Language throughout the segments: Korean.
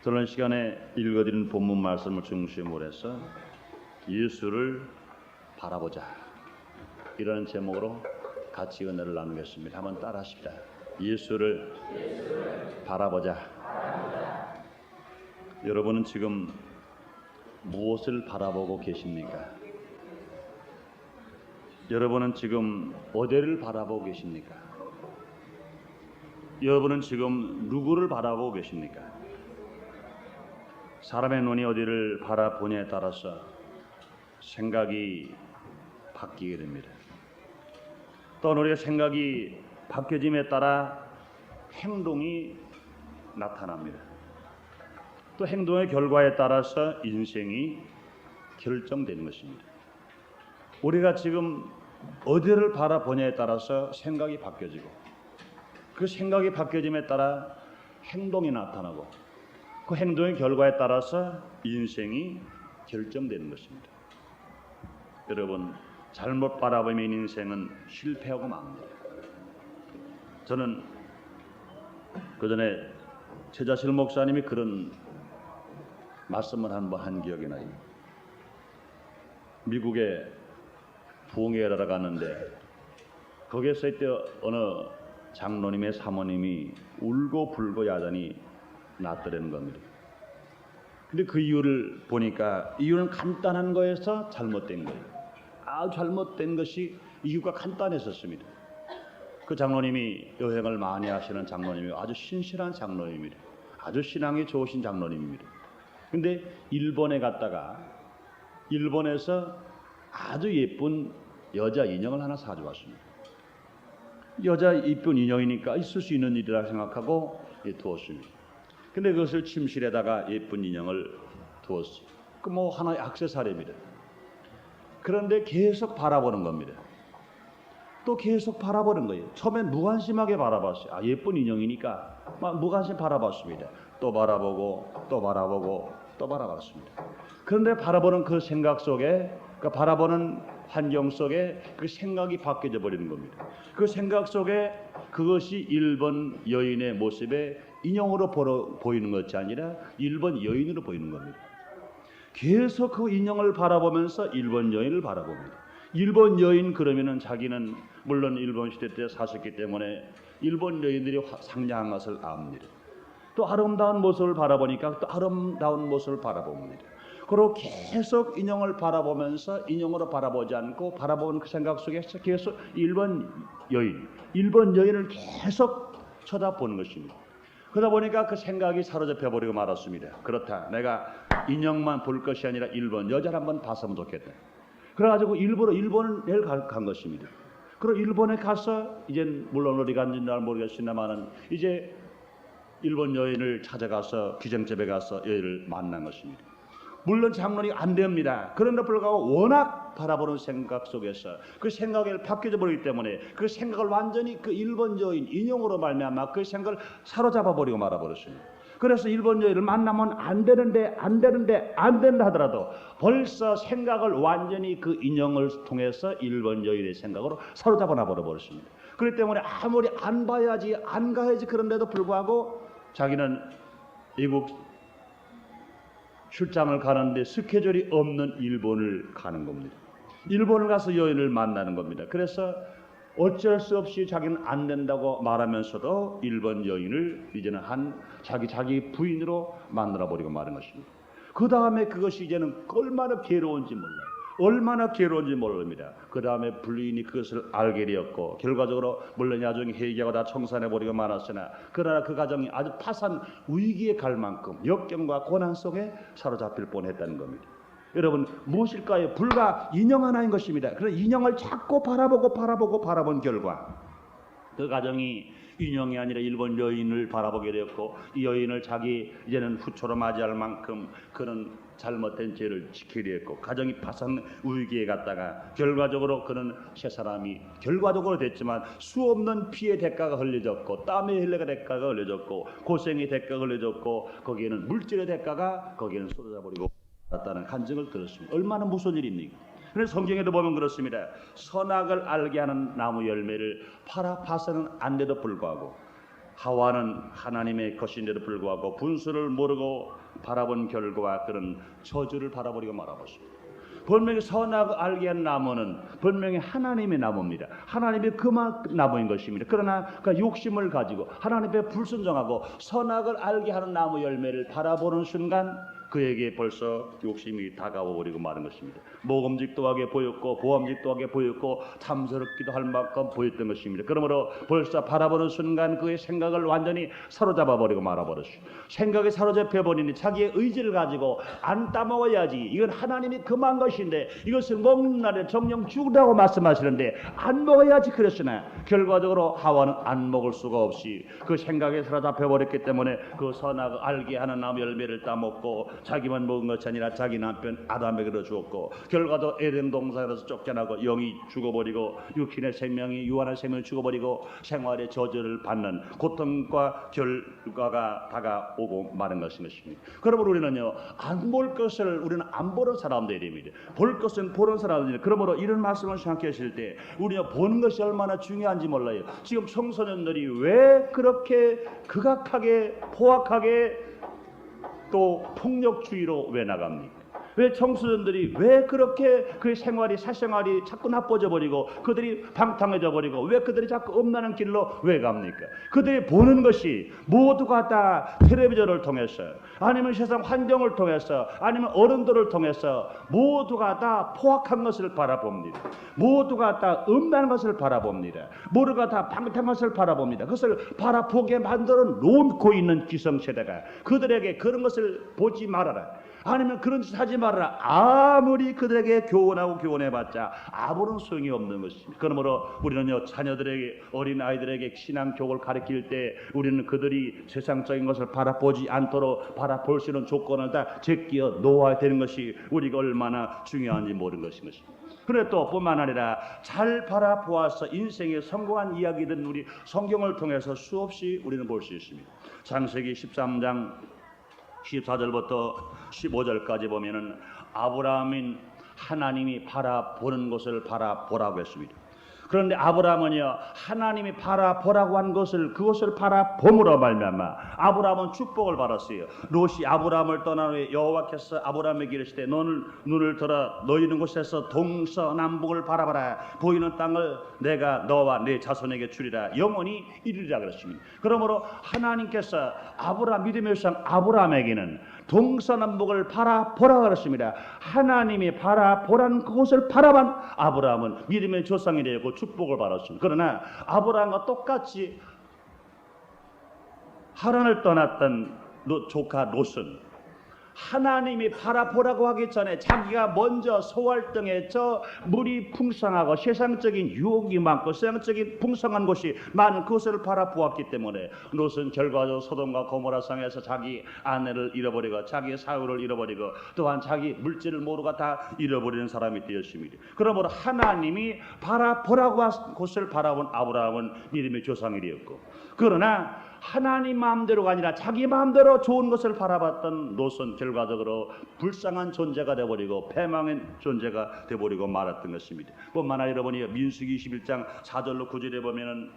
지난 시간에 읽어드린 본문 말씀을 중심으로 해서 예수를 바라보자, 이런 제목으로 같이 은혜를 나누겠습니다. 한번 따라하십시다. 예수를 바라보자. 여러분은 지금 무엇을 바라보고 계십니까? 여러분은 지금 어디를 바라보고 계십니까? 여러분은 지금 누구를 바라보고 계십니까? 사람의 눈이 어디를 바라보냐에 따라서 생각이 바뀌게 됩니다. 또 우리의 생각이 바뀌어짐에 따라 행동이 나타납니다. 또 행동의 결과에 따라서 인생이 결정되는 것입니다. 우리가 지금 어디를 바라보냐에 따라서 생각이 바뀌어지고, 그 생각이 바뀌어짐에 따라 행동이 나타나고, 그 행동의 결과에 따라서 인생이 결정되는 것입니다. 여러분, 잘못 바라보면 인생은 실패하고 맙니다. 저는 그전에 최자실 목사님이 그런 말씀을 한번 한 기억이 나요. 미국에 부흥회를 갔는데 거기에서 이때 어느 장로님의 사모님이 울고 불고 야단이 났더라는 겁니다. 근데 그 이유를 보니까 이유는 간단한 거에서 잘못된 거예요. 아주 잘못된 것이 이유가 간단했었습니다. 그 장로님이 여행을 많이 하시는 장로님이 아주 신실한 장로님입니다. 아주 신앙이 좋으신 장로님입니다. 근데 일본에 갔다가 일본에서 아주 예쁜 여자 인형을 하나 사주었습니다. 여자 이쁜 인형이니까 있을 수 있는 일이라 생각하고 두었습니다. 근데 그것을 침실에다가 예쁜 인형을 두었어요. 그 뭐 하나의 액세서리입니다. 그런데 계속 바라보는 겁니다. 또 계속 바라보는 거예요. 처음엔 무관심하게 바라봤어요. 아, 예쁜 인형이니까 막 무관심 바라봤습니다. 또 바라보고 또 바라보고 또 바라봤습니다. 그런데 바라보는 그 생각 속에, 그 바라보는 환경 속에 그 생각이 바뀌어져 버리는 겁니다. 그 생각 속에 그것이 일본 여인의 모습에 인형으로 보이는 것이 아니라 일본 여인으로 보이는 겁니다. 계속 그 인형을 바라보면서 일본 여인을 바라봅니다. 일본 여인 그러면은 자기는 물론 일본 시대 때 사셨기 때문에 일본 여인들이 상냥한 것을 압니다. 또 아름다운 모습을 바라보니까 또 아름다운 모습을 바라봅니다. 그리고 계속 인형을 바라보면서 인형으로 바라보지 않고 바라보는 그 생각 속에서 계속 일본 여인을 계속 쳐다보는 것입니다. 그러다 보니까 그 생각이 사로잡혀 버리고 말았습니다. 그렇다, 내가 인형만 볼 것이 아니라 일본 여자를 한번 봤으면 좋겠다. 그래가지고 일부러 일본을 간 것입니다. 그리고 일본에 가서 이제 물론 어디 간지는 모르겠습니다만은 이제 일본 여인을 찾아가서 기정집에 가서 여인을 만난 것입니다. 물론 장로님 안 됩니다. 그런데 불구하고 워낙 바라보는 생각 속에서 그 생각을 바뀌어 버리기 때문에 그 생각을 완전히 그 일본 여인 인형으로 말미암아 그 생각을 사로잡아 버리고 말아 버렸습니다. 그래서 일본 여인을 만나면 안 된다 하더라도 벌써 생각을 완전히 그 인형을 통해서 일본 여인의 생각으로 사로잡아 놔버려 버렸습니다. 그렇기 때문에 아무리 안 봐야지 안 가야지 그런데도 불구하고 자기는 미국 출장을 가는데 스케줄이 없는 일본을 가는 겁니다. 일본을 가서 여인을 만나는 겁니다. 그래서 어쩔 수 없이 자기는 안 된다고 말하면서도 일본 여인을 이제는 자기 부인으로 만들어 버리고 마는 것입니다. 그 다음에 그것이 이제는 얼마나 괴로운지 몰라요. 얼마나 괴로운지 모릅니다. 그 다음에 부인이 그것을 알게 되었고 결과적으로 물론 나중에 회개하고 다 청산해버리고 말았으나 그러나 그 가정이 아주 파산 위기에 갈 만큼 역경과 고난 속에 사로잡힐 뻔했다는 겁니다. 여러분 무엇일까요? 불과 인형 하나인 것입니다. 그래서 인형을 자꾸 바라본 결과 그 가정이 인형이 아니라 일본 여인을 바라보게 되었고 이 여인을 자기 이제는 후처로 맞이할 만큼 그런 잘못된 죄를 지키려 했고 가정이 파산 위기에 갔다가 결과적으로 그는 세 사람이 결과적으로 됐지만 수없는 피의 대가가 흘려졌고 땀의 흘레가 대가가 흘려졌고 고생의 대가가 흘려졌고 거기에는 물질의 대가가 거기에는 쏟아져버리고 갔다는 간증을 들었습니다. 얼마나 무서운 일입니까? 그래서 성경에도 보면 그렇습니다. 선악을 알게 하는 나무 열매를 파서는 안 돼도 불구하고 하와는 하나님의 것인데도 불구하고 분수를 모르고 바라본 결과와 그런 저주를 바라버리고 말아버렸습니다. 분명히 선악을 알게 한 나무는 분명히 하나님의 나무입니다. 하나님의 그만 나무인 것입니다. 그러나 그 욕심을 가지고 하나님의 불순종하고 선악을 알게 하는 나무 열매를 바라보는 순간 그에게 벌써 욕심이 다가와 버리고 마는 것입니다. 모금직도하게 보였고 보암직도하게 보였고 탐스럽기도 할 만큼 보였던 것입니다. 그러므로 벌써 바라보는 순간 그의 생각을 완전히 사로잡아 버리고 말아버렸어요. 생각에 사로잡혀 버리니 자기의 의지를 가지고 안 따먹어야지, 이건 하나님이 금한 것인데 이것을 먹는 날에 정령 죽으라고 말씀하시는데 안 먹어야지 그랬으나 결과적으로 하와는 안 먹을 수가 없이 그 생각에 사로잡혀 버렸기 때문에 그 선악을 알게 하는 나무 열매를 따먹고 자기만 먹은 것이 아니라 자기 남편 아담에게도 주었고 결과도 에덴 동산에서 쫓겨나고 영이 죽어버리고 육신의 생명이 유한한 생명을 죽어버리고 생활의 저주를 받는 고통과 결과가 다가오고 마는 것입니다. 그러므로 우리는요, 안 볼 것을 우리는 안 보는 사람들입니다. 볼 것은 보는 사람들입니다. 그러므로 이런 말씀을 생각하실 때 우리가 보는 것이 얼마나 중요한지 몰라요. 지금 청소년들이 왜 그렇게 극악하게 포악하게 또 폭력주의로 왜 나갑니까? 왜 청소년들이 왜 그렇게 그 생활이 사생활이 자꾸 나빠져 버리고 그들이 방탕해져 버리고 왜 그들이 자꾸 음란한 길로 왜 갑니까? 그들이 보는 것이 모두가 다 텔레비전을 통해서 아니면 세상 환경을 통해서 아니면 어른들을 통해서 모두가 다 포악한 것을 바라봅니다. 모두가 다 음란한 것을 바라봅니다. 모두가 다 방탕한 것을 바라봅니다. 그것을 바라보게 만들어 놓고 있는 기성세대가 그들에게 그런 것을 보지 말아라, 아니면 그런 짓 하지 말아라, 아무리 그들에게 교훈하고 교훈해봤자 아무런 소용이 없는 것입니다. 그러므로 우리는요, 자녀들에게, 어린 아이들에게 신앙 교육을 가르칠 때 우리는 그들이 세상적인 것을 바라보지 않도록 바라볼 수 있는 조건을 다 제끼어 놓아야 되는 것이 우리가 얼마나 중요한지 모르는 것입니다. 그래 또 뿐만 아니라 잘 바라보아서 인생에 성공한 이야기들은 우리 성경을 통해서 수없이 우리는 볼 수 있습니다. 창세기 13장 14절부터 15절까지 보면은 아브라함인 하나님이 바라보는 것을 바라보라고 했습니다. 그런데 아브라함은요, 하나님이 바라보라고 한 것을 그것을 바라봄으로 말미암아 아브라함은 축복을 받았어요. 롯이 아브라함을 떠난 후에 여호와께서 아브라함에게 이르시되 너는 눈을 들어 너희 있는 곳에서 동서남북을 바라봐라. 보이는 땅을 내가 너와 네 자손에게 주리라. 영원히 이르리라 그랬습니다. 그러므로 하나님께서 아브라함, 믿음의 상 아브라함에게는 동서남북을 바라보라 그랬습니다. 하나님이 바라보라는 그곳을 바라본 아브라함은 믿음의 조상이 되고 축복을 받았습니다. 그러나 아브라함과 똑같이 하란을 떠났던 조카 롯은 하나님이 바라보라고 하기 전에 자기가 먼저 소활동에 저 물이 풍성하고 세상적인 유혹이 많고 세상적인 풍성한 곳이 많은 그것을 바라보았기 때문에 롯은 결과적으로 소돔과 고모라 성에서 자기 아내를 잃어버리고 자기 사유를 잃어버리고 또한 자기 물질을 모두가 다 잃어버리는 사람이 되었습니다. 그러므로 하나님이 바라보라고 한 곳을 바라본 아브라함은 믿음의 조상이 되었고, 그러나 하나님 마음대로가 아니라 자기 마음대로 좋은 것을 바라봤던 롯은 결과적으로 불쌍한 존재가 되어버리고 패망한 존재가 되어버리고 말았던 것입니다. 뿐만 아니라 여러분이 민수기 21장 4절로 9절에 보면은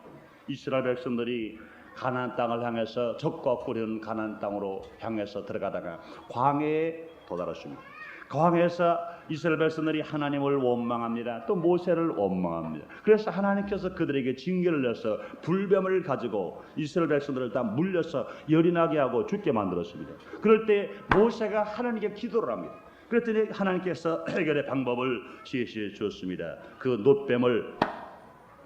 이스라엘 백성들이 가나안 땅을 향해서 적과 꾸려는 가나안 땅으로 향해서 들어가다가 광해에 도달했습니다. 광해에서 이스라엘 백성들이 하나님을 원망합니다. 또 모세를 원망합니다. 그래서 하나님께서 그들에게 징계를 내서 불뱀을 가지고 이스라엘 백성들을 다 물려서 열이 나게 하고 죽게 만들었습니다. 그럴 때 모세가 하나님께 기도를 합니다. 그랬더니 하나님께서 해결의 방법을 제시해 주었습니다. 그 놋뱀을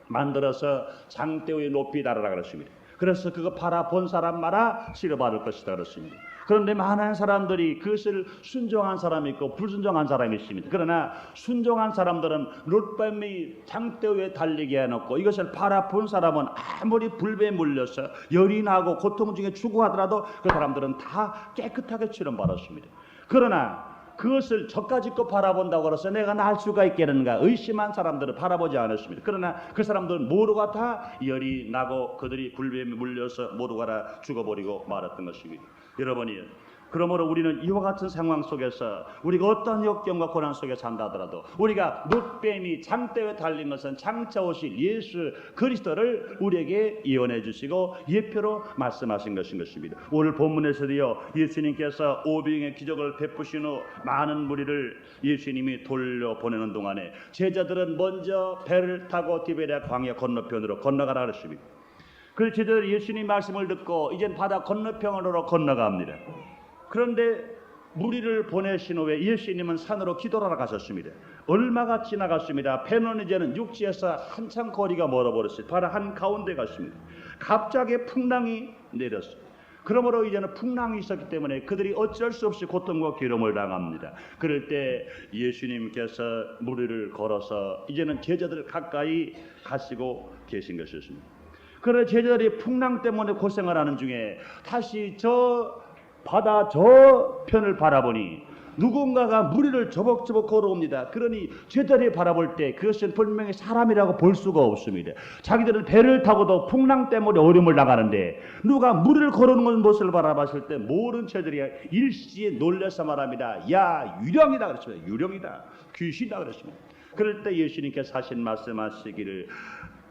만들어서 장대 위에 높이 달아라 그랬습니다. 그래서 그거 바라본 사람마다 치료받을 것이다 그랬습니다. 그런데 많은 사람들이 그것을 순종한 사람이 있고 불순종한 사람이 있습니다. 그러나 순종한 사람들은 롯뱀이 장대 위에 달리게 해놓고 이것을 바라본 사람은 아무리 불배에 물려서 열이 나고 고통 중에 죽어하더라도 그 사람들은 다 깨끗하게 치료받았습니다. 그러나 그것을 저까지 거 바라본다고 해서 내가 날 수가 있겠는가 의심한 사람들은 바라보지 않았습니다. 그러나 그 사람들은 모두가 다 열이 나고 그들이 불뱀에 물려서 모두가 다 죽어버리고 말았던 것입니다. 여러분이 그러므로 우리는 이와 같은 상황 속에서 우리가 어떤 역경과 고난 속에 산다 하더라도 우리가 놋뱀이 장대에 달린 것은 장차 오실 예수 그리스도를 우리에게 예언해 주시고 예표로 말씀하신 것입니다. 오늘 본문에서도요, 예수님께서 오병의 기적을 베푸신 후 많은 무리를 예수님이 돌려보내는 동안에 제자들은 먼저 배를 타고 디베랴 광야 건너편으로 건너가라 그랬습니다. 그 제자들이 예수님 말씀을 듣고 이젠 바다 건너편으로 건너갑니다. 그런데 무리를 보내신 후에 예수님은 산으로 기도하러 가셨습니다. 얼마가 지나갔습니다. 배는 이제는 육지에서 한참 거리가 멀어버렸어요. 바로 한가운데 갔습니다. 갑자기 풍랑이 내렸어요. 그러므로 이제는 풍랑이 있었기 때문에 그들이 어쩔 수 없이 고통과 괴로움을 당합니다. 그럴 때 예수님께서 무리를 걸어서 이제는 제자들을 가까이 가시고 계신 것이었습니다. 그러나 제자들이 풍랑 때문에 고생을 하는 중에 다시 저 바다 저 편을 바라보니 누군가가 무리를 저벅저벅 걸어옵니다. 그러니 제자들이 바라볼 때 그것은 분명히 사람이라고 볼 수가 없습니다. 자기들은 배를 타고도 풍랑 때문에 어려움을 당하는데 누가 무리를 걸어오는 것을 바라봤을 때 모든 제자들이 일시에 놀라서 말합니다. 야, 유령이다 그랬습니다. 유령이다, 귀신이다 그랬습니다. 그럴 때 예수님께서 하신 말씀하시기를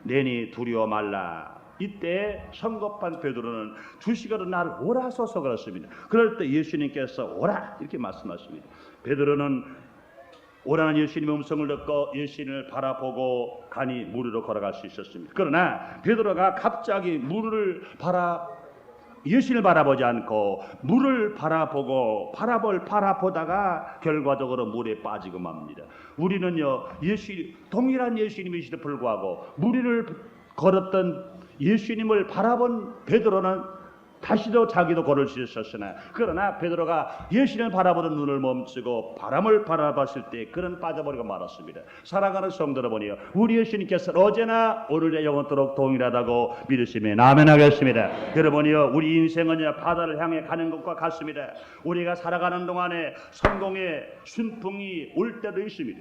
내니 두려워 말라. 이때 성급한 베드로는 2시간을 나를 오라 소서 그랬습니다. 그럴 때 예수님께서 오라 이렇게 말씀하십니다. 베드로는 오라는 예수님의 음성을 듣고 예수님을 바라보고 간이 무리로 걸어갈 수 있었습니다. 그러나 베드로가 갑자기 예수님을 바라보지 않고 물을 바라보다가 결과적으로 물에 빠지고 맙니다. 우리는요, 동일한 예수님이시도 불구하고 무리를 걸었던 예수님을 바라본 베드로는 다시도 자기도 걸을 수 있었으나 그러나 베드로가 예수님을 바라보는 눈을 멈추고 바람을 바라봤을 때 그는 빠져버리고 말았습니다. 사랑하는 성도 여러분이요, 우리 예수님께서 어제나 오늘의 영원토록 동일하다고 믿으시면 아멘하겠습니다. 여러분이요, 우리 인생은요 바다를 향해 가는 것과 같습니다. 우리가 살아가는 동안에 성공의 순풍이 올 때도 있습니다.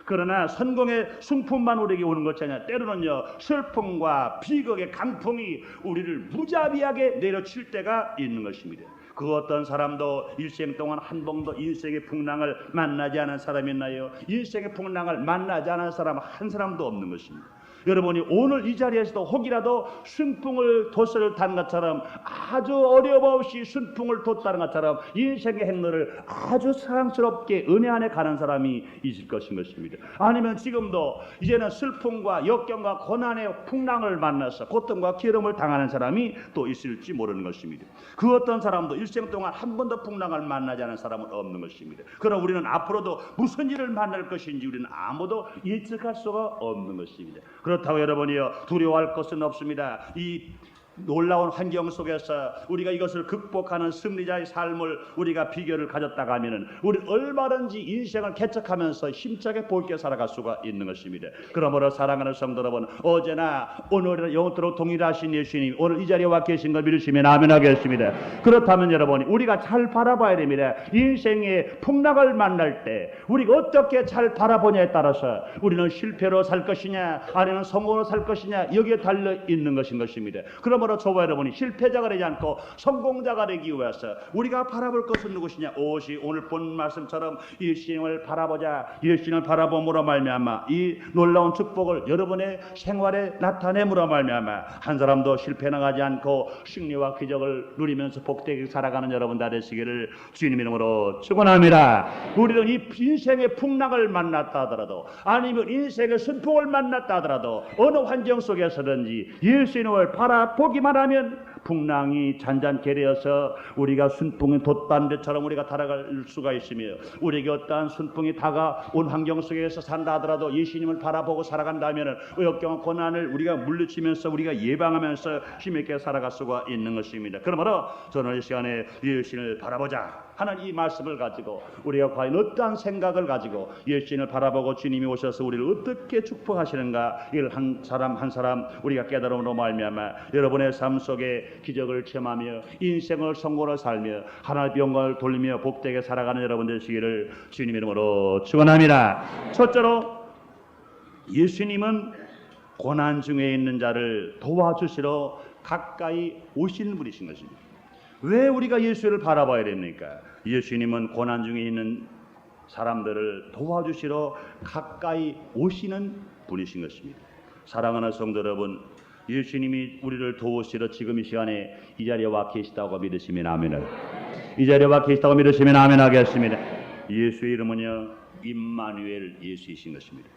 그러나 성공의 순풍만 우리에게 오는 것이 아니라 때로는요 슬픔과 비극의 강풍이 우리를 무자비하게 내려칠 때가 있는 것입니다. 그 어떤 사람도 일생 동안 한 번도 인생의 풍랑을 만나지 않은 사람이 있나요? 인생의 풍랑을 만나지 않은 사람 한 사람도 없는 것입니다. 여러분이 오늘 이 자리에서도 혹이라도 순풍을 돛을 탄 것처럼 아주 어려움 없이 순풍을 돛다는 것처럼 인생의 행로를 아주 사랑스럽게 은혜 안에 가는 사람이 있을 것입니다. 아니면 지금도 이제는 슬픔과 역경과 고난의 풍랑을 만나서 고통과 괴로움을 당하는 사람이 또 있을지 모르는 것입니다. 그 어떤 사람도 일생 동안 한 번도 풍랑을 만나지 않은 사람은 없는 것입니다. 그러나 우리는 앞으로도 무슨 일을 만날 것인지 우리는 아무도 예측할 수가 없는 것입니다. 그렇다고 여러분이요 두려워할 것은 없습니다. 이 놀라운 환경 속에서 우리가 이것을 극복하는 승리자의 삶을 우리가 비결을 가졌다가 하면은 우리 얼마든지 인생을 개척하면서 힘차게 볼게 살아갈 수가 있는 것입니다. 그러므로 사랑하는 성도 여러분, 어제나 오늘이나 영원토록 동일하신 예수님 오늘 이 자리에 와 계신 걸 믿으시면 아멘하겠습니다. 그렇다면 여러분, 우리가 잘 바라봐야 됩니다. 인생의 풍랑을 만날 때 우리가 어떻게 잘 바라보냐에 따라서 우리는 실패로 살 것이냐 아니면 성공으로 살 것이냐 여기에 달려 있는 것입니다. 그러므로 저와 여러분이 실패자가 되지 않고 성공자가 되기 위해서 우리가 바라볼 것은 누구시냐? 오시 오늘 본 말씀처럼 예수님을 바라보자. 예수님을 바라봄으로 말미암아 이 놀라운 축복을 여러분의 생활에 나타냄으로 말미암아 한 사람도 실패 나가지 않고 승리와 기적을 누리면서 복되게 살아가는 여러분 다 되시기를 주님 이름으로 축원합니다. 우리는 이 인생의 풍랑을 만났다 하더라도 아니면 인생의 순풍을 만났다 하더라도 어느 환경 속에서든지 예수님을 바라보기만 하면 풍랑이 잔잔케 되어서 우리가 순풍의 돛반대처럼 우리가 달아갈 수가 있으며 우리에게 어떠한 순풍이 다가온 환경 속에서 산다 하더라도 예수님을 바라보고 살아간다면 역경과 고난을 우리가 물리치면서 우리가 예방하면서 힘있게 살아갈 수가 있는 것입니다. 그러므로 저는 이 시간에 예수님을 바라보자 하는 이 말씀을 가지고 우리가 과연 어떠한 생각을 가지고 예수님을 바라보고 주님이 오셔서 우리를 어떻게 축복하시는가 이걸 한 사람 한 사람 우리가 깨달음으로 말미암아 여러분의 삶 속에 기적을 체험하며 인생을 성공으로 살며 하나님의 영광을 돌리며 복되게 살아가는 여러분 되시기를 주님 이름으로 축원합니다. 첫째로 예수님은 고난 중에 있는 자를 도와주시러 가까이 오시는 분이신 것입니다. 왜 우리가 예수를 바라봐야 됩니까? 예수님은 고난 중에 있는 사람들을 도와주시러 가까이 오시는 분이신 것입니다. 사랑하는 성도 여러분, 예수님이 우리를 도우시러 지금 이 시간에 이 자리에 와 계시다고 믿으시면 아멘을. 이 자리에 와 계시다고 믿으시면 아멘 하겠습니다. 예수의 이름은요, 임마누엘 예수이신 것입니다.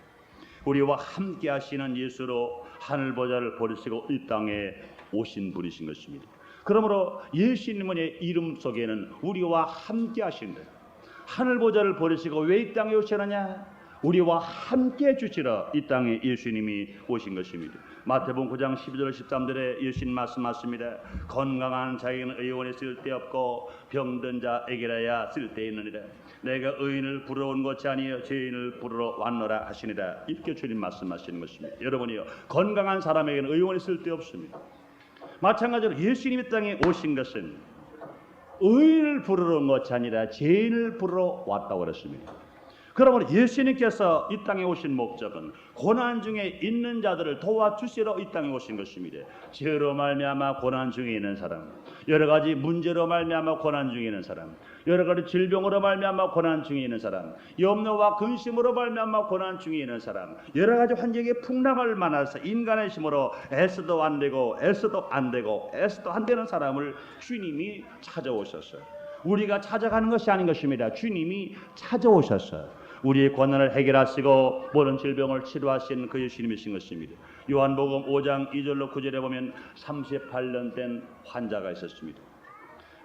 우리와 함께 하시는 예수로 하늘 보좌를 버리시고 이 땅에 오신 분이신 것입니다. 그러므로 예수님의 이름 속에는 우리와 함께 하신다. 하늘 보좌를 버리시고 왜 이 땅에 오시느냐? 우리와 함께 해주시러 이 땅에 예수님이 오신 것입니다. 마태복음 9장 12절 13절에 예수님 말씀하십니다. 건강한 자에게는 의원이 쓸데없고 병든 자에게라야 쓸데있느니라. 내가 의인을 부르러 온 것이 아니요 죄인을 부르러 왔노라 하시니라. 이렇게 주님 말씀하시는 것입니다. 여러분이요, 건강한 사람에게는 의원이 쓸데없습니다. 마찬가지로 예수님이 땅에 오신 것은 의인을 부르러 온 것이 아니라 죄인을 부르러 왔다고 그랬습니다. 그러므로 예수님께서 이 땅에 오신 목적은 고난 중에 있는 자들을 도와주시러 이 땅에 오신 것입니다. 죄로 말미암아 고난 중에 있는 사람, 여러 가지 문제로 말미암아 고난 중에 있는 사람, 여러 가지 질병으로 말미암아 고난 중에 있는 사람, 염려와 근심으로 말미암아 고난 중에 있는 사람, 여러 가지 환경에 풍랑을 만나서 인간의 힘으로 애써도 안 되고 애써도 안 되고 애써도 안 되는 사람을 주님이 찾아오셨어요. 우리가 찾아가는 것이 아닌 것입니다. 주님이 찾아오셨어요. 우리의 고난을 해결하시고 모든 질병을 치료하신 그 예수님이신 것입니다. 요한복음 5장 2절로 9절에 보면 38년 된 환자가 있었습니다.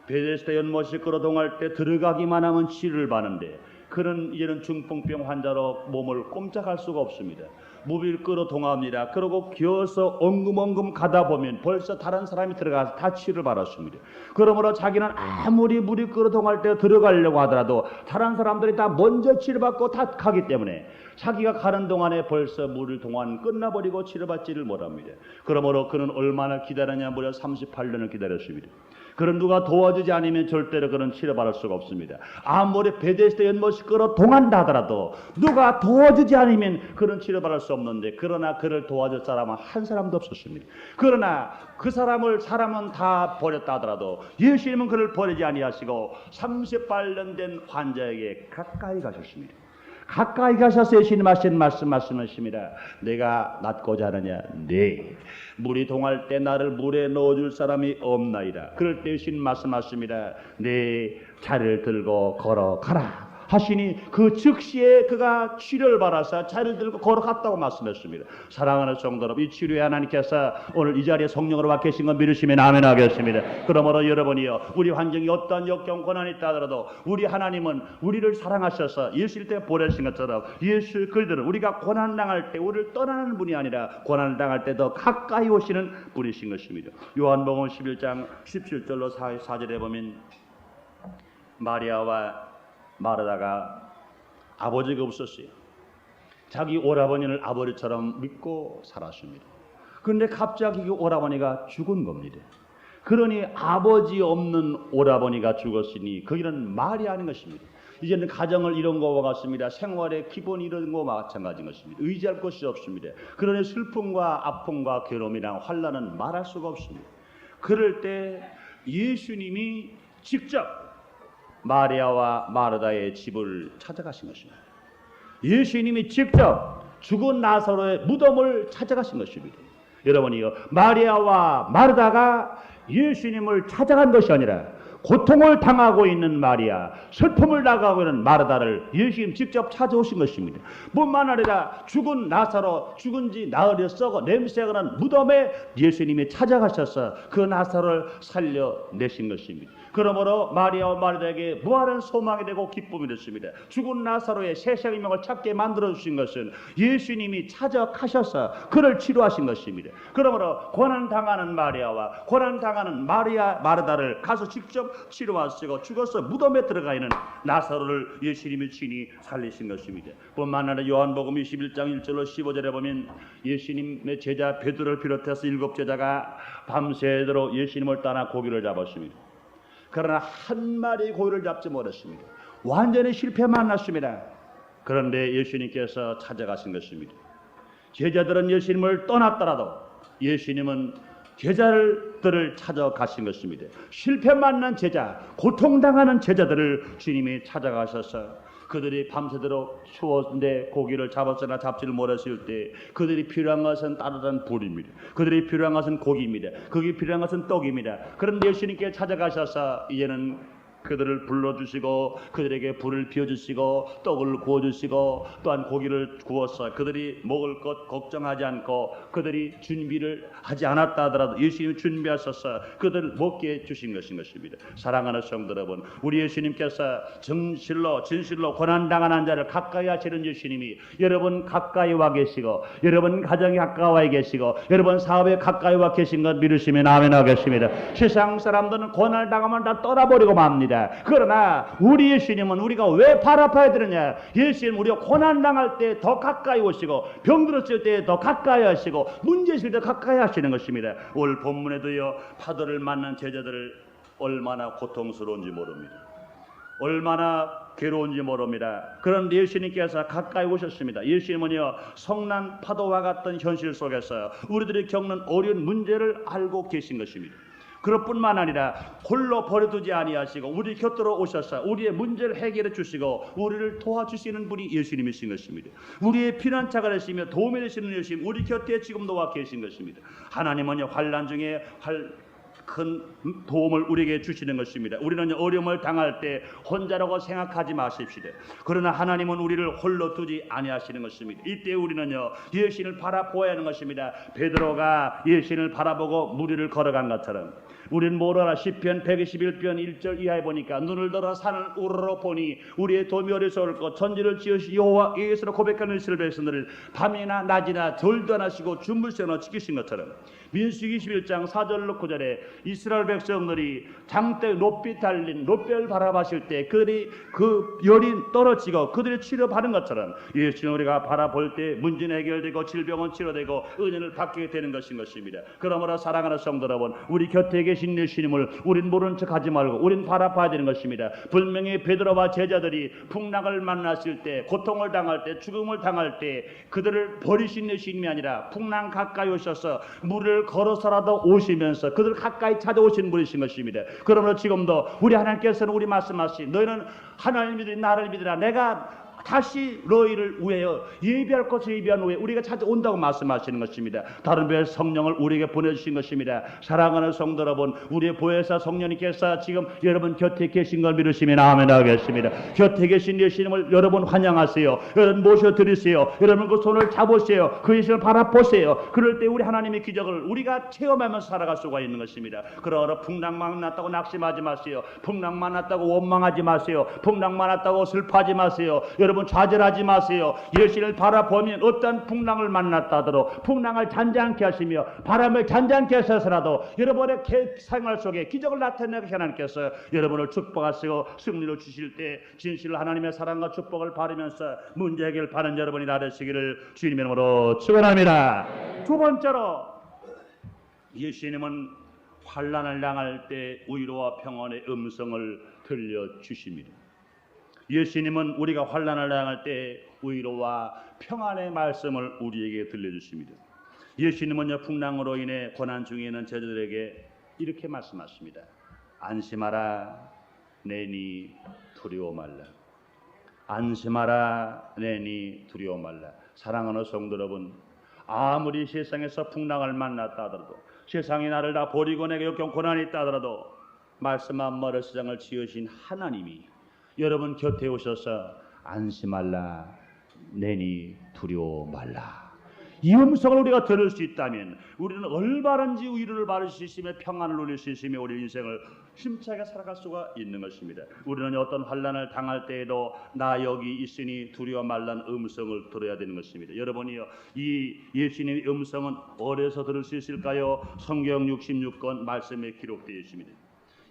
베데스다 연못을 끌어 동할 때 들어가기만 하면 치료를 받는데 그는 이제는 중풍병 환자로 몸을 꼼짝할 수가 없습니다. 무비를 끌어 동합니다. 그러고 기어서 엉금엉금 가다 보면 벌써 다른 사람이 들어가서 다 치료를 받았습니다. 그러므로 자기는 아무리 물이 끌어 동할 때 들어가려고 하더라도 다른 사람들이 다 먼저 치료받고 다 가기 때문에 자기가 가는 동안에 벌써 물을 동안 끝나버리고 치료받지를 못합니다. 그러므로 그는 얼마나 기다렸냐, 무려 38년을 기다렸습니다. 그런 누가 도와주지 않으면 절대로 그런 치료받을 수가 없습니다. 아무리 베데스다 연못을 끌어 동한다 하더라도 누가 도와주지 않으면 그런 치료받을 수 없는데, 그러나 그를 도와줄 사람은 한 사람도 없었습니다. 그러나 그 사람은 다 버렸다 하더라도 예수님은 그를 버리지 아니하시고 38년 된 환자에게 가까이 가셨습니다. 가까이 가셔서 예수님 하신 말씀하십니다. 내가 낫고자 하느냐? 네. 물이 동할 때 나를 물에 넣어줄 사람이 없나이다. 그럴 때 예수님 말씀하십니다. 네, 자리를 들고 걸어가라 하시니 그 즉시에 그가 치료를 받아서 자리를 들고 걸어갔다고 말씀했습니다. 사랑하는 성도 여러분, 이 치료에 하나님께서 오늘 이 자리에 성령으로 와 계신 건 믿으시면 아멘 하겠습니다. 그러므로 여러분이요, 우리 환경이 어떠한 역경 고난이 있다 하더라도 우리 하나님은 우리를 사랑하셔서 예수일 때 보내신 것처럼 예수 그리스도는 우리가 고난 당할 때 우리를 떠나는 분이 아니라 고난을 당할 때 더 가까이 오시는 분이신 것입니다. 요한복음 11장 17절로 4절에 보면 마리아와 마르다가 아버지가 없었어요. 자기 오라버니를 아버지처럼 믿고 살았습니다. 그런데 갑자기 그 오라버니가 죽은 겁니다. 그러니 아버지 없는 오라버니가 죽었으니 거기는 말이 아닌 것입니다. 이제는 가정을 잃은 것과 같습니다. 생활의 기본 잃은 것과 마찬가지인 것입니다. 의지할 것이 없습니다. 그러니 슬픔과 아픔과 괴로움이랑 환난은 말할 수가 없습니다. 그럴 때 예수님이 직접 마리아와 마르다의 집을 찾아가신 것입니다. 예수님이 직접 죽은 나사로의 무덤을 찾아가신 것입니다. 여러분이요, 마리아와 마르다가 예수님을 찾아간 것이 아니라 고통을 당하고 있는 마리아, 슬픔을 당하고 있는 마르다를 예수님 직접 찾아오신 것입니다. 뿐만 아니라 죽은 나사로, 죽은 지 나흘이 썩어 냄새가 나는 무덤에 예수님이 찾아가셔서 그 나사로를 살려내신 것입니다. 그러므로 마리아와 마르다에게 무한한 소망이 되고 기쁨이 됐습니다. 죽은 나사로의 새 생명을 찾게 만들어주신 것은 예수님이 찾아가셔서 그를 치료하신 것입니다. 그러므로 고난당하는 마리아와 고난당하는 마르다를 가서 직접 치료하시고 죽어서 무덤에 들어가 있는 나사로를 예수님이 친히 살리신 것입니다. 뿐만 아니라 요한복음 21장 1절로 15절에 보면 예수님의 제자 베드로를 비롯해서 7제자가 밤새도록 예수님을 따라 고기를 잡았습니다. 그러나 한 마리 고기를 잡지 못했습니다. 완전히 실패만 났습니다. 그런데 예수님께서 찾아가신 것입니다. 제자들은 예수님을 떠났더라도 예수님은 제자들을 찾아가신 것입니다. 실패 만난 제자, 고통당하는 제자들을 주님이 찾아가셔서 그들이 밤새도록 추웠는데 고기를 잡았으나 잡지를 못했을 때 그들이 필요한 것은 따뜻한 불입니다. 그들이 필요한 것은 고기입니다. 그게 필요한 것은 떡입니다. 그런데 예수님께 찾아가셔서 이제는 그들을 불러주시고 그들에게 불을 피워주시고 떡을 구워주시고 또한 고기를 구워서 그들이 먹을 것 걱정하지 않고 그들이 준비를 하지 않았다 하더라도 예수님이 준비하셔서 그들을 먹게 해주신 것입니다. 사랑하는 성도 여러분, 우리 예수님께서 진실로 고난당하는 자를 가까이 하시는 예수님이 여러분 가까이 와 계시고 여러분 가정에 가까이 계시고 여러분 사업에 가까이 와 계신 것 믿으시면 아멘 하겠습니다. 세상 사람들은 고난을 당하면 다 떠나버리고 맙니다. 그러나 우리 예수님은 우리가 왜 발 아파야 되느냐? 예수님은 우리가 고난당할 때 더 가까이 오시고 병들었을 때 더 가까이 하시고 문제 있을 때 가까이 하시는 것입니다. 오늘 본문에도요, 파도를 만난 제자들을 얼마나 고통스러운지 모릅니다. 얼마나 괴로운지 모릅니다. 그런데 예수님께서 가까이 오셨습니다. 예수님은요, 성난 파도와 같은 현실 속에서 우리들이 겪는 어려운 문제를 알고 계신 것입니다. 그것뿐만 아니라 홀로 버려두지 아니하시고 우리 곁으로 오셔서 우리의 문제를 해결해 주시고 우리를 도와주시는 분이 예수님이신 것입니다. 우리의 피난처가 되시며 도움이 되시는 예수님, 우리 곁에 지금도 와 계신 것입니다. 하나님은요, 환난 중에 큰 도움을 우리에게 주시는 것입니다. 우리는 어려움을 당할 때 혼자라고 생각하지 마십시다. 그러나 하나님은 우리를 홀로 두지 아니하시는 것입니다. 이때 우리는요, 예수님을 바라보아야 하는 것입니다. 베드로가 예수님을 바라보고 무리를 걸어간 것처럼 우리는 뭐라나 시편 121편 1절 이하에 보니까 눈을 들어 산을 우러러 보니 우리의 도움이 어디서 올까? 천지를 지으시 여호와 예수로 고백하는 이스라엘 백성들을 밤이나 낮이나 절도 안 하시고 주무시거나 지키신 것처럼 민수기 21장 4절로 9절에 이스라엘 백성들이 장대 높이 달린 높이를 바라봤을 때 그들이 그 열이 떨어지고 그들이 치료받은 것처럼 예수님 우리가 바라볼 때 문제는 해결되고 질병은 치료되고 은혜를 받게 되는 것입니다. 그러므로 사랑하는 성도 여러분, 우리 곁에 계신 예수님을 우린 모른 척하지 말고 우린 바라봐야 되는 것입니다. 분명히 베드로와 제자들이 풍랑을 만났을 때, 고통을 당할 때, 죽음을 당할 때 그들을 버리신 예수님이 아니라 풍랑 가까이 오셔서 물을 걸어서라도 오시면서 그들 가까이 찾아오신 분이신 것입니다. 그러므로 지금도 우리 하나님께서는 우리 말씀하신 너희는 하나님을 믿으라 나를 믿으라 내가 다시 너희를 위하여 예비할 것을 예비한 후에 우리가 찾아온다고 말씀하시는 것입니다. 다른 배의 성령을 우리에게 보내주신 것입니다. 사랑하는 성도 여러분, 우리의 보혜사 성령님께서 지금 여러분 곁에 계신 걸 믿으시면 아멘 하겠습니다. 곁에 계신 예수님을 여러분 환영하세요. 여러분 모셔드리세요. 여러분 그 손을 잡으세요. 그 예수님을 바라보세요. 그럴 때 우리 하나님의 기적을 우리가 체험하면서 살아갈 수가 있는 것입니다. 그러나 풍랑 만났다고 낙심하지 마세요. 풍랑 만났다고 원망하지 마세요. 풍랑 만났다고 슬퍼하지 마세요. 여러분 좌절하지 마세요. 예수를 바라보면 어떤 풍랑을 만났다 하더라도 풍랑을 잔잔케 하시며 바람을 잔잔케 하셔서라도 여러분의 생활 속에 기적을 나타내게 하나님께서 여러분을 축복하시고 승리를 주실 때 진실로 하나님의 사랑과 축복을 바르면서 문제 해결 바른 여러분이 나되시기를 주님의 이름으로 축원합니다. 두 번째로 예수님은 환난을 당할 때 위로와 평안의 음성을 들려주십니다. 예수님은 우리가 환난을 당할 때 위로와 평안의 말씀을 우리에게 들려주십니다. 예수님은요, 풍랑으로 인해 고난 중에 있는 제자들에게 이렇게 말씀하십니다. 안심하라 내니 두려워 말라. 안심하라 내니 두려워 말라. 사랑하는 성도 여러분, 아무리 세상에서 풍랑을 만났다 하더라도 세상이 나를 다 버리고 내게 역경 고난이 있다 하더라도 말씀한 머리 세상을 지으신 하나님이 여러분 곁에 오셔서 안심말라 내니 두려워 말라. 이 음성을 우리가 들을 수 있다면 우리는 얼마든지 위로를 받을 수 있으며 평안을 누릴 수 있으며 우리 인생을 힘차게 살아갈 수가 있는 것입니다. 우리는 어떤 환난을 당할 때에도 나 여기 있으니 두려워 말라는 음성을 들어야 되는 것입니다. 여러분이요, 이 예수님의 음성은 어디서 들을 수 있을까요? 성경 66권 말씀에 기록되어 있습니다.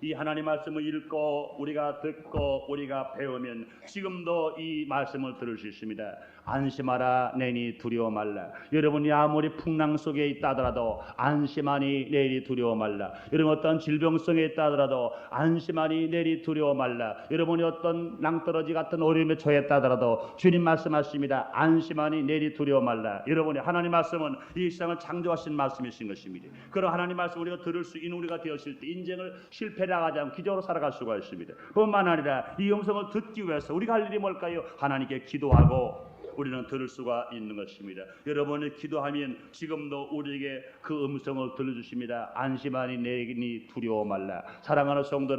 이 하나님 말씀을 읽고 우리가 듣고 우리가 배우면 지금도 이 말씀을 들을 수 있습니다. 안심하라 내니 두려워 말라. 여러분이 아무리 풍랑 속에 있다 하더라도 안심하니 내니 두려워 말라. 여러분 어떤 질병성에 있다 하더라도 안심하니 내니 두려워 말라. 여러분이 어떤 낭떠러지 같은 어려움에 처했다 하더라도 주님 말씀하십니다. 안심하니 내니 두려워 말라. 여러분이 하나님 말씀은 이 세상을 창조하신 말씀이신 것입니다. 그런 하나님 말씀 우리가 들을 수 있는 우리가 되었을 때 인생을 실패하지 않고 기적으로 살아갈 수가 있습니다. 뿐만 아니라 이 음성을 듣기 위해서 우리가 할 일이 뭘까요? 하나님께 기도하고 우리는 들을 수가 있는 것입니다. 여러분이 기도하면 지금도 우리에게 그 음성을 들려주십니다. 안심하니 내니 두려워 말라. 사랑하는 성도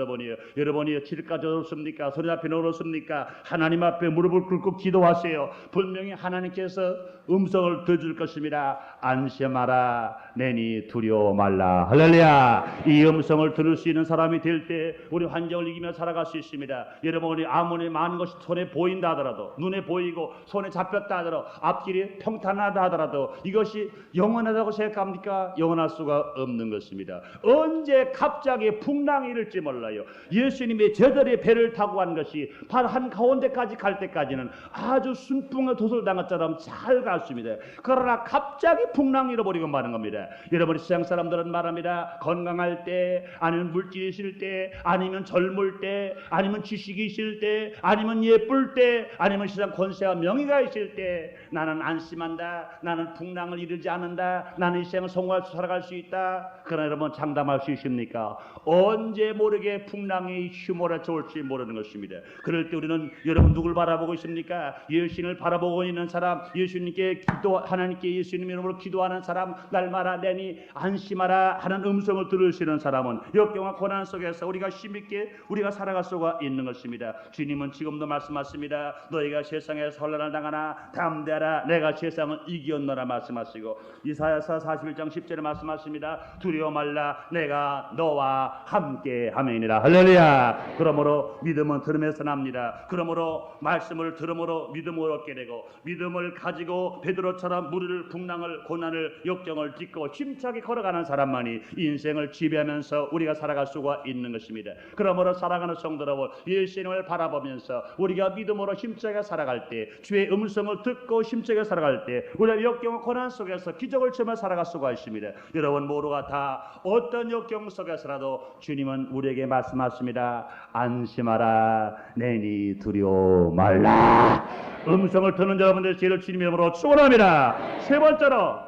여러분이 길까지 어렵습니까? 소리 앞에 어렵습니까? 하나님 앞에 무릎을 꿇고 기도하세요. 분명히 하나님께서 음성을 들어줄 것입니다. 안심하라 내니 두려워 말라. 할렐루야. 이 음성을 들을 수 있는 사람이 될 때 우리 환경을 이기며 살아갈 수 있습니다. 여러분이 아무리 많은 것이 손에 보인다 하더라도 눈에 보이고 손에 잡혔다 하더라도 앞길이 평탄하다 하더라도 이것이 영원하다고 생각합니까? 영원할 수가 없는 것입니다. 언제 갑자기 풍랑이 일을지 몰라요. 예수님이 저들의 배를 타고 간 것이 바로 한가운데까지 갈 때까지는 아주 순풍의 돛을 당할처럼 잘 갔습니다. 그러나 갑자기 풍랑이 일어버리고 마는 겁니다. 여러분 세상 사람들은 말합니다. 건강할 때 아니면 물질이 있을 때 아니면 젊을 때 아니면 지식이 있을 때 아니면 예쁠 때 아니면 세상 권세와 명예가 있을 때 나는 안심한다. 나는 풍랑을 이루지 않는다. 나는 이 세상을 성공할 수 살아갈 수 있다. 그러나 여러분 장담할 수 있습니까? 언제 모르게 풍랑이 휘몰아쳐 올지 모르는 것입니다. 그럴 때 우리는 여러분 누굴 바라보고 있습니까? 예수님을 바라보고 있는 사람, 예수님께 하나님께 예수님 이름으로 기도하는 사람, 날마다 내니 안심하라 하는 음성을 들으시는 사람은 역경과 고난 속에서 우리가 힘있게 우리가 살아갈 수가 있는 것입니다. 주님은 지금도 말씀하십니다. 너희가 세상에서 혼란을 당하나 담대하라 내가 세상을 이기었노라 말씀하시고 이사야서 41장 10절에 말씀하십니다. 두려워 말라 내가 너와 함께 하매니라. 할렐루야. 그러므로 믿음은 들음에서 납니다. 그러므로 말씀을 들음으로 믿음을 얻게 되고 믿음을 가지고 베드로처럼 무리를 풍랑을 고난을 역경을 딛고 힘차게 걸어가는 사람만이 인생을 지배하면서 우리가 살아갈 수가 있는 것입니다. 그러므로 사랑하는 성도 여러분 예수님을 바라보면서 우리가 믿음으로 힘차게 살아갈 때 주의 음성을 듣고 힘차게 살아갈 때 우리가 역경과 고난 속에서 기적을 처음에 살아갈 수가 있습니다. 여러분 모두가 다 어떤 역경 속에서라도 주님은 우리에게 말씀하십니다. 안심하라 내니 두려워 말라. 음성을 듣는 여러분들 죄를 주님 이름으로 축원합니다. 세 번째로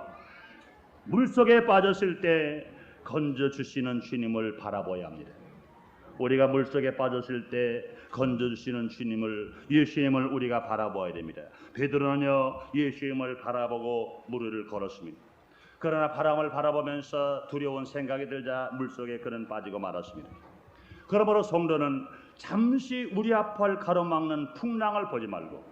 물속에 빠졌을 때 건져주시는 주님을 바라봐야 합니다. 우리가 물속에 빠졌을 때 건져주시는 주님을 예수님을 우리가 바라봐야 됩니다. 베드로는요 예수님을 바라보고 무리를 걸었습니다. 그러나 바람을 바라보면서 두려운 생각이 들자 물속에 그는 빠지고 말았습니다. 그러므로 성도는 잠시 우리 앞을 가로막는 풍랑을 보지 말고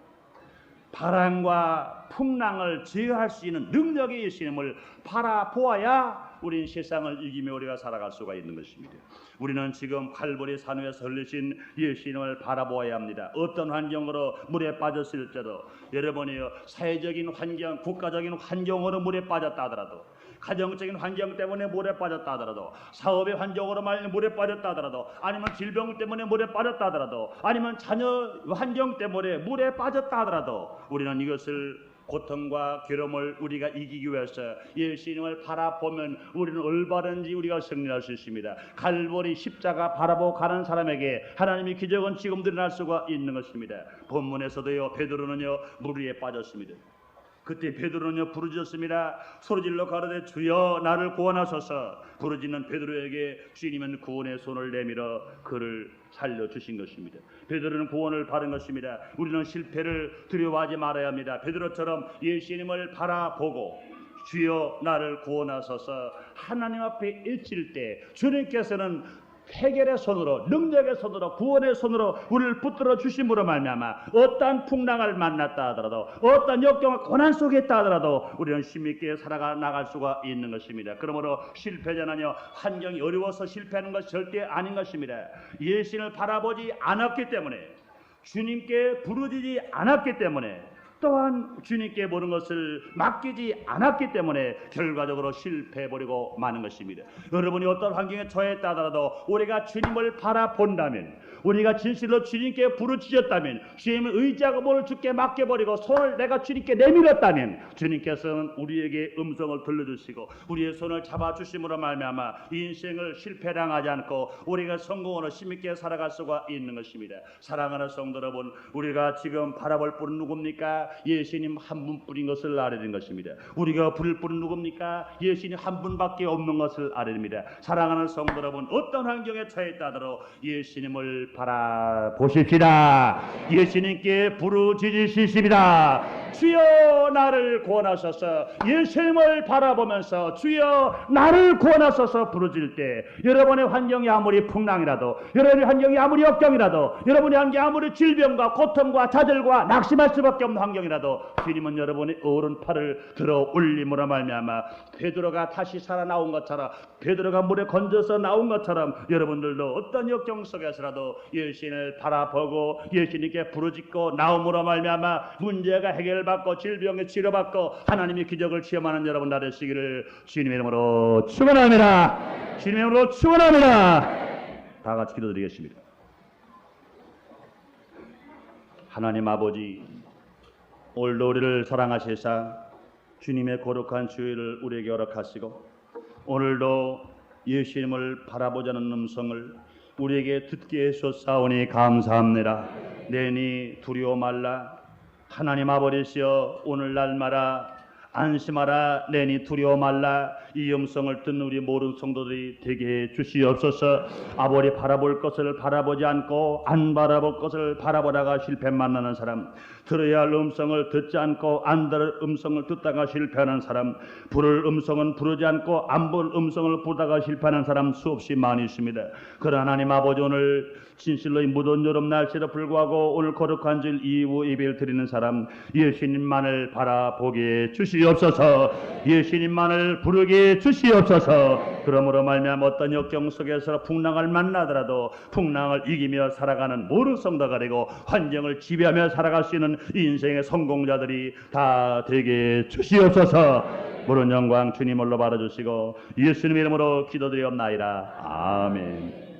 바람과 풍랑을 제어할 수 있는 능력의 예수님을 바라보아야 우리는 세상을 이기며 우리가 살아갈 수가 있는 것입니다. 우리는 지금 칼보리 산 위에 설리신 예수님을 바라보아야 합니다. 어떤 환경으로 물에 빠졌을지도 여러분이요 사회적인 환경, 국가적인 환경으로 물에 빠졌다 하더라도 가정적인 환경 때문에 물에 빠졌다 하더라도 사업의 환경으로 말해 물에 빠졌다 하더라도 아니면 질병 때문에 물에 빠졌다 하더라도 아니면 자녀 환경 때문에 물에 빠졌다 하더라도 우리는 이것을 고통과 괴로움을 우리가 이기기 위해서 예수님을 바라보면 우리는 올바른지 우리가 승리할 수 있습니다. 갈보리 십자가 바라보고 가는 사람에게 하나님의 기적은 지금도 일어날 수가 있는 것입니다. 본문에서도요 베드로는요 물 위에 빠졌습니다. 그때 베드로는요 부르짖었습니다. 소리질러 가로되 주여 나를 구원하소서. 부르짖는 베드로에게 주님은 구원의 손을 내밀어 그를 살려주신 것입니다. 베드로는 구원을 받은 것입니다. 우리는 실패를 두려워하지 말아야 합니다. 베드로처럼 예수님을 바라보고 주여 나를 구원하소서 하나님 앞에 일칠 때 주님께서는 해결의 손으로 능력의 손으로 구원의 손으로 우리를 붙들어 주심으로 말미암아 어떠한 풍랑을 만났다 하더라도 어떠한 역경과 고난 속에 있다 하더라도 우리는 힘있게 살아가 나갈 수가 있는 것입니다. 그러므로 실패자는요 환경이 어려워서 실패하는 것이 절대 아닌 것입니다. 예수님을 바라보지 않았기 때문에 주님께 부르짖지 않았기 때문에 또한 주님께 모든 것을 맡기지 않았기 때문에 결과적으로 실패해버리고 마는 것입니다. 여러분이 어떤 환경에 처했다 하더라도 우리가 주님을 바라본다면, 우리가 진실로 주님께 부르짖었다면, 주님을 의지하고 몸을 주께 맡겨버리고 손을 내가 주님께 내밀었다면 주님께서는 우리에게 음성을 들려주시고 우리의 손을 잡아주심으로 말미암아 인생을 실패당하지 않고 우리가 성공으로 힘있게 살아갈 수가 있는 것입니다. 사랑하는 성도 여러분, 우리가 지금 바라볼 분은 누굽니까? 예수님 한 분뿐인 것을 알아야 되는 것입니다. 우리가 부를 분은 누굽니까? 예수님 한 분밖에 없는 것을 알아야 됩니다. 사랑하는 성도 여러분, 어떤 환경에 처했다 하더라도 예수님을 바라보십시다. 예수님께 부르짖으십시다. 주여 나를 구원하소서. 예수님을 바라보면서 주여 나를 구원하소서 부르짖을 때, 여러분의 환경이 아무리 풍랑이라도, 여러분의 환경이 아무리 역경이라도, 여러분의 환경이 아무리 질병과 고통과 좌절과 낙심할 수밖에 없는 환경이라도 주님은 여러분의 오른팔을 들어 올림으로 말미암아 베드로가 다시 살아나온 것처럼, 베드로가 물에 건져서 나온 것처럼 여러분들도 어떤 역경 속에서라도 예수님을 바라보고 예수님께 부르짖고 나옴으로 말미암아 문제가 해결받고 질병에 치료받고 하나님의 기적을 체험하는 여러분 다 되시기를 주님의 이름으로 축원합니다. 주님의 이름으로 축원합니다. 다 같이 기도드리겠습니다. 하나님 아버지, 오늘도 우리를 사랑하시사 주님의 거룩한 주일을 우리에게 허락하시고 오늘도 예수님을 바라보자는 음성을 우리에게 듣게 해주셨사오니 감사합니다. 내니 두려워 말라. 하나님 아버지시여, 오늘 날마다 안심하라. 내니 두려워 말라. 이 음성을 듣는 우리 모든 성도들이 되게 해 주시옵소서. 아버지 바라볼 것을 바라보지 않고 안 바라볼 것을 바라보다가 실패 만나는 사람, 들어야 할 음성을 듣지 않고 안 들을 음성을 듣다가 실패하는 사람, 부를 음성은 부르지 않고 안 부를 음성을 부르다가 실패하는 사람 수없이 많이 있습니다. 그러나 하나님 아버지, 오늘 진실로 이 무더운 여름 날씨에도 불구하고 오늘 거룩한 줄 이후 예배를 드리는 사람, 예수님만을 바라보게 주시옵소서. 예수님만을 부르게 주시옵소서. 그러므로 말미암아 어떤 역경 속에서 풍랑을 만나더라도 풍랑을 이기며 살아가는 모든 성도가 되고 환경을 지배하며 살아갈 수 있는 인생의 성공자들이 다 되게 주시옵소서. 모든 영광 주님으로 받아주시고 예수님의 이름으로 기도드리옵나이다. 아멘.